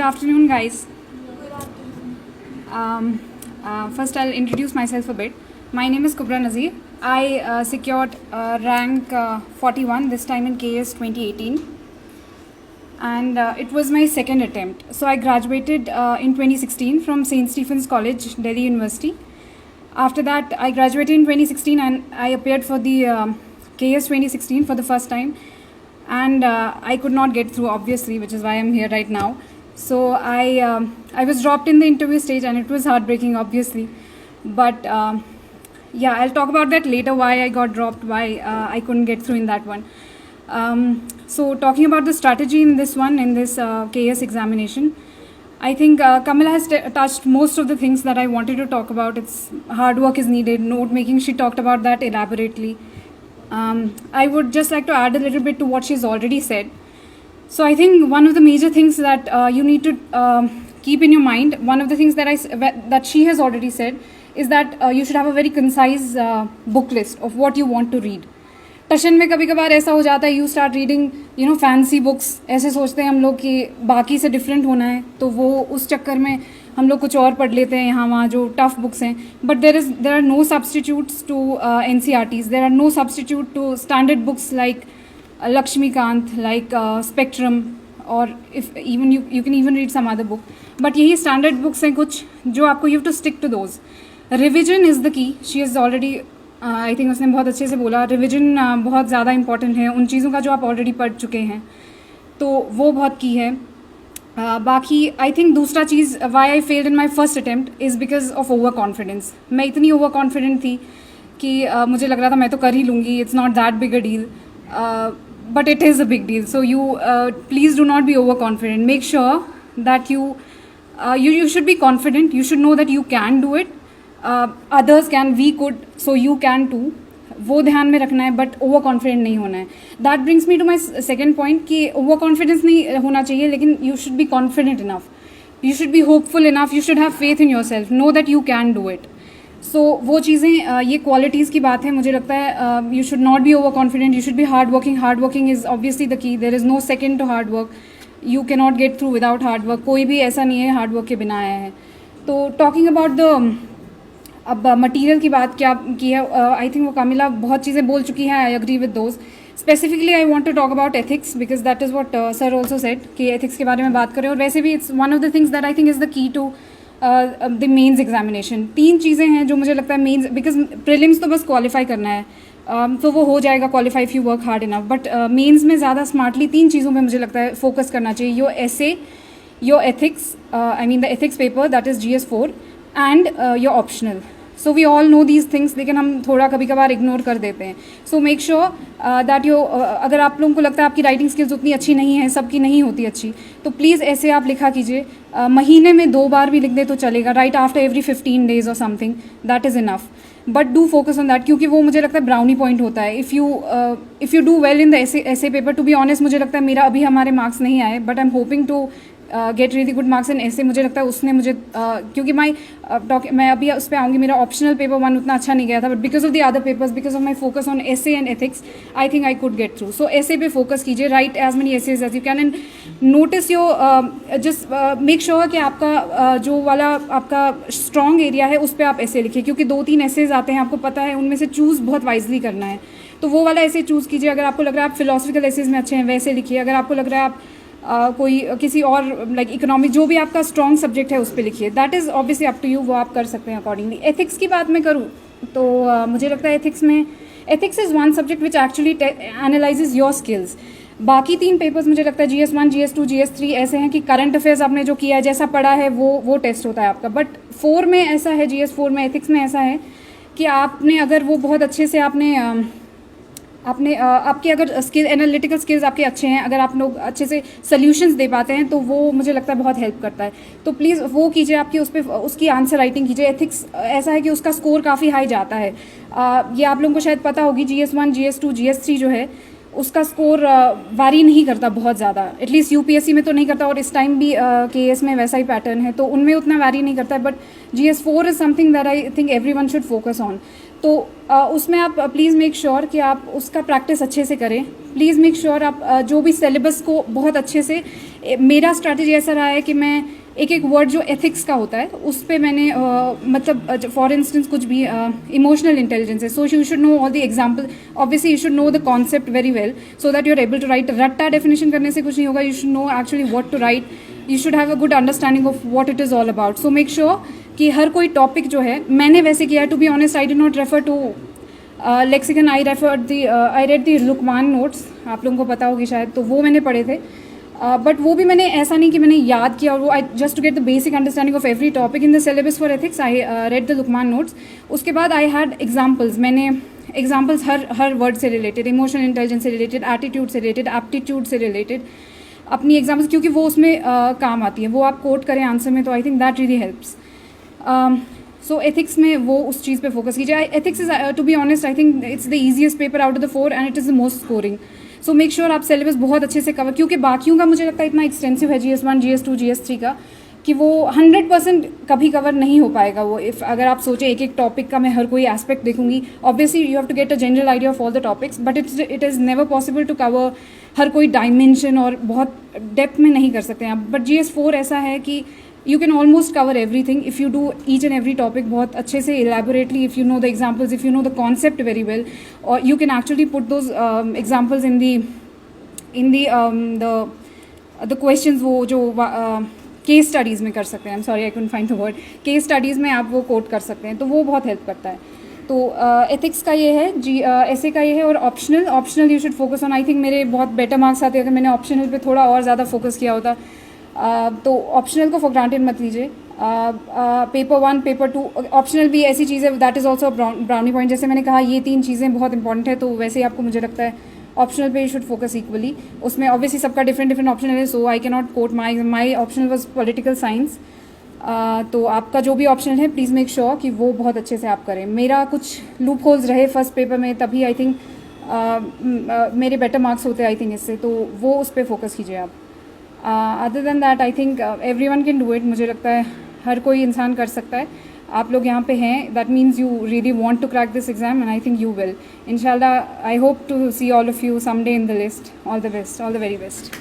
Good afternoon, guys. First, I'll introduce myself a bit. My name is Kubra Nazir. I secured rank 41 this time in KS 2018, and it was my second attempt. So I graduated in 2016 from St. Stephen's College, Delhi University. After that, I graduated in 2016 and I appeared for the KS 2016 for the first time, and I could not get through, obviously, which is why I'm here right now. So I was dropped in the interview stage, and it was heartbreaking, obviously. But yeah, I'll talk about that later, why I got dropped, why I couldn't get through in that one. So talking about the strategy in this one, in this KS examination, I think Kamala has touched most of the things that I wanted to talk about. It's hard work is needed, note making, she talked about that elaborately. I would just like to add a little bit to what she's already said. So I think one of the major things that you need to keep in your mind, one of the things that she has already said, is that you should have a very concise book list of what you want to read. टशन में कभी कभार ऐसा हो जाता है, you start reading fancy books, ऐसे सोचते हैं हम लोग कि बाकी से डिफरेंट होना है, तो वो उस चक्कर में हम लोग कुछ और पढ़ लेते हैं यहाँ वहाँ जो टफ बुक्स हैं. But there are no substitutes to NCERTs, there are no substitute to standard books like Laxmikanth, like Spectrum, और if even you can even read some other book. But यही स्टैंडर्ड बुक्स हैं कुछ जो आपको you to stick to those. Revision is the key. She is already I think उसने बहुत अच्छे से बोला, रिविजन बहुत ज़्यादा इंपॉर्टेंट है उन चीज़ों का जो आप ऑलरेडी पढ़ चुके हैं, तो वो बहुत की है. बाकी आई थिंक दूसरा चीज़ why I failed in my first attempt is because of overconfidence. मैं इतनी ओवर कॉन्फिडेंट थी कि मुझे लग रहा था मैं तो कर ही लूँगी, it's not that big a deal, but it is a big deal. So you please do not be over confident. Make sure that you should be confident, you should know that you can do it. Others can, we could, so you can too. वो ध्यान में रखना है, but over confident नहीं होना है. That brings me to my second point कि overconfidence नहीं होना चाहिए, लेकिन you should be confident enough, you should be hopeful enough, you should have faith in yourself, know that you can do it. So वो चीज़ें, ये qualities की बात है. मुझे लगता है you should not be over confident, you should be hard working. Hard working is obviously the key. There is no second to hard work. You can not get through without hard work. कोई भी ऐसा नहीं है hard work के बिना आया है. तो टॉकिंग अबाउट द अब मटेरियल की बात क्या की है, आई थिंक वो कामिला बहुत चीज़ें बोल चुकी हैं. I agree with those. Specifically I want to talk about ethics because that is what sir also said कि एथिक्स के बारे में बात करें. और वैसे भी it's one of the things that I think is the key to the mains examination. 3 चीज़ें हैं जो मुझे लगता है मेंस, बिकॉज प्रीलिम्स तो बस क्वालिफाई करना है, तो वो हो जाएगा qualify if you work hard enough. But mains में ज़्यादा स्मार्टली 3 चीज़ों पे मुझे लगता है फोकस करना चाहिए. Your essay, your ethics, I mean the ethics paper that is GS4, and your optional. So we all know these things, लेकिन हम थोड़ा कभी कभार इग्नोर कर देते हैं. सो मेक श्योर दैट अगर आप लोगों को लगता है आपकी राइटिंग स्किल्स उतनी अच्छी नहीं है, सबकी नहीं होती अच्छी, तो प्लीज़ ऐसे आप लिखा कीजिए. महीने में 2 बार भी लिख दे तो चलेगा. राइट आफ्टर एवरी 15 days और something, that is enough. But do focus on that, क्योंकि वो मुझे लगता है ब्राउनी पॉइंट होता है. If you do well in the essay paper, to be honest मुझे लगता है मेरा अभी हमारे मार्क्स नहीं आए, but I am hoping to get really good marks in essay. मुझे लगता है उसने मुझे क्योंकि मैं अभी उस पर आऊँगी, मेरा ऑप्शनल पेपर 1 उतना अच्छा नहीं गया था, but because of the other papers, because of my focus on essay and ethics, I think I could get through. So essay पे फोकस कीजिए, right as many essays as you can, and notice your, just make sure कि आपका जो वाला आपका strong area है उस पर आप essay लिखिए, क्योंकि 2-3 essays आते हैं, आपको पता है, उनमें से चूज़ बहुत वाइजली करना है. तो वो वाला essay चूज़ कीजिए. अगर आपको लग रहा है आप फिलोसफिकल essays में अच्छे हैं, वैसे लिखिए. अगर आपको लग रहा है आप कोई किसी और लाइक इकोनॉमिक, जो भी आपका स्ट्रॉन्ग सब्जेक्ट है उस पर लिखिए. That is obviously up to you, वो आप कर सकते हैं अकॉर्डिंगली. एथिक्स की बात मैं करूँ तो मुझे लगता है ethics is one subject which actually analyses your skills. बाकी 3 पेपर्स मुझे लगता है GS1, GS2, GS3 ऐसे हैं कि करंट अफेयर्स आपने जो किया है, जैसा पढ़ा है वो टेस्ट होता है आपका. बट 4 में ऐसा है, GS4 में, एथिक्स में ऐसा है कि आपने अगर वो बहुत अच्छे से आपने आपके अगर स्किल, एनालिटिकल स्किल्स आपके अच्छे हैं, अगर आप लोग अच्छे से सोल्यूशंस दे पाते हैं, तो वो मुझे लगता है बहुत हेल्प करता है. तो प्लीज़ वो कीजिए, आपकी उस पर उसकी आंसर राइटिंग कीजिए. एथिक्स ऐसा है कि उसका स्कोर काफ़ी हाई जाता है. ये आप लोगों को शायद पता होगी, GS1, GS2, GS3 जो है उसका स्कोर वारी नहीं करता बहुत ज़्यादा. एटलीस्ट UPSC में तो नहीं करता, और इस टाइम भी KS में वैसा ही पैटर्न है, तो उनमें उतना वारी नहीं करता है. But GS4 is something that I think every one should focus on. तो उसमें आप प्लीज़ मेक श्योर कि आप उसका प्रैक्टिस अच्छे से करें। प्लीज़ मेक श्योर आप जो भी सिलेबस को बहुत अच्छे से, मेरा स्ट्रैटेजी ऐसा रहा है कि मैं एक एक वर्ड जो एथिक्स का होता है उस पर मैंने मतलब फॉर इंस्टेंस कुछ भी इमोशनल इंटेलिजेंस है, so you should know all the example, obviously you should know the concept very well so that you are able to write. रट्टा डेफिनेशन करने से कुछ नहीं होगा, you should know actually what to write, you should have a good understanding of what it is all about. So make sure कि हर कोई topic जो है, मैंने वैसे किया, to be honest I did not refer to lexicon, I read the Lukmaan notes, आप लोगों को पता होगी शायद, तो वो मैंने पढ़े थे। बट वो भी मैंने ऐसा नहीं कि मैंने याद किया, और वो I just to get the basic understanding of every topic in the syllabus for ethics I read the Lukmaan notes. उसके बाद आई हैड एग्जाम्पल्स, मैंने एग्जाम्पल्स हर वर्ड से रिलेटेड, इमोशनल इंटेलिजेंस से रिलेटेड, एटीट्यूड से रिलेटेड, एप्टीट्यूड से related अपनी examples, क्योंकि वो उसमें काम आती है, वो आप कोट करें आंसर में, तो I think that really helps. So ethics में वो उस चीज़ पे फोकस कीजिए। Ethics is, to be honest, I think it's the easiest paper out of the 4 and it is the most scoring. So make sure आप syllabus बहुत अच्छे से कवर, क्योंकि बाकियों का मुझे लगता है इतना एक्सटेंसिव है, GS1, GS2, GS3 का, कि वो 100% कभी कवर नहीं हो पाएगा। वो इफ़ अगर आप सोचें एक एक टॉपिक का मैं हर कोई एस्पेक्ट देखूंगी, obviously you have to get a general idea of all the topics, but it is never possible to cover हर कोई डायमेंशन, और बहुत डेप्थ में नहीं कर सकते हैं आप। बट GS4 ऐसा है कि you can almost cover everything if you do each and every topic बहुत अच्छे से elaborately, if you know the examples, if you know the concept very well, or you can actually put those examples in the questions, वो जो case studies में कर सकते हैं, I'm sorry I couldn't find the word, case studies में आप वो coat कर सकते हैं, तो वो बहुत हेल्प करता है। तो एथिक्स का ये है, ऐसे का ये है। और optional you should focus on, I think मेरे बहुत बेटर मार्क्स आते अगर मैंने ऑप्शनल पे थोड़ा और ज़्यादा फोकस किया होता। तो ऑप्शनल को फॉर ग्रांटेड मत लीजिए। पेपर 1, पेपर 2, ऑप्शनल भी ऐसी चीज़ है, that is also brownie point. जैसे मैंने कहा ये 3 चीज़ें बहुत इंपॉर्टेंट है, तो वैसे ही आपको मुझे लगता है ऑप्शनल पे यू शुड फोकस इक्वली। उसमें ऑब्वियसली सबका डिफरेंट ऑप्शनल है, so I can not quote my optional was political science. तो आपका जो भी ऑप्शनल है प्लीज़ मेक श्योर कि वो बहुत अच्छे से आप करें। मेरा कुछ लूप होल्स रहे फर्स्ट पेपर में, तभी आई थिंक मेरे बेटर मार्क्स होते आई थिंक इससे, तो वो उस पर फोकस कीजिए आप। Other than that I think everyone can do it, मुझे लगता है हर कोई इंसान कर सकता है। आप लोग यहाँ पे हैं, that means you really want to crack this exam, and I think you will इंशाल्लाह। I hope to see all of you someday in the list. All the best, all the very best.